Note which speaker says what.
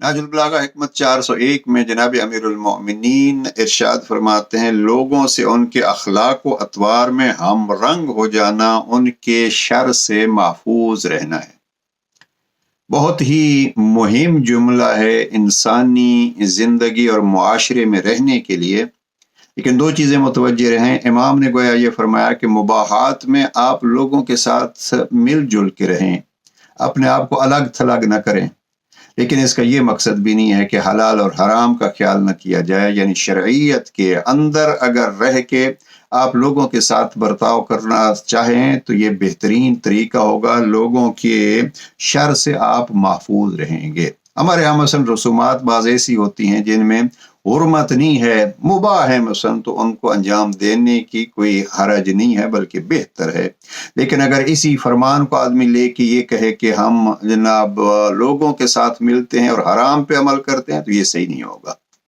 Speaker 1: نهج البلاغہ حکمت 401 میں جناب امیر المؤمنین ارشاد فرماتے ہیں، لوگوں سے ان کے اخلاق و اطوار میں ہم رنگ ہو جانا ان کے شر سے محفوظ رہنا ہے۔ بہت ہی مہم جملہ ہے انسانی زندگی اور معاشرے میں رہنے کے لیے، لیکن دو چیزیں متوجہ رہیں۔ امام نے گویا یہ فرمایا کہ مباحات میں آپ لوگوں کے ساتھ مل جل کے رہیں، اپنے آپ کو الگ تھلگ نہ کریں، لیکن اس کا یہ مقصد بھی نہیں ہے کہ حلال اور حرام کا خیال نہ کیا جائے، یعنی شرعیت کے اندر اگر رہ کے آپ لوگوں کے ساتھ برتاؤ کرنا چاہیں تو یہ بہترین طریقہ ہوگا، لوگوں کے شر سے آپ محفوظ رہیں گے۔ ہمارے یہاں مثلا رسومات بعض ایسی ہوتی ہیں جن میں حرمت نہیں ہے، مباح ہے مثلا، تو ان کو انجام دینے کی کوئی حرج نہیں ہے بلکہ بہتر ہے۔ لیکن اگر اسی فرمان کو آدمی لے کے یہ کہے کہ ہم جناب لوگوں کے ساتھ ملتے ہیں اور حرام پہ عمل کرتے ہیں تو یہ صحیح نہیں ہوگا۔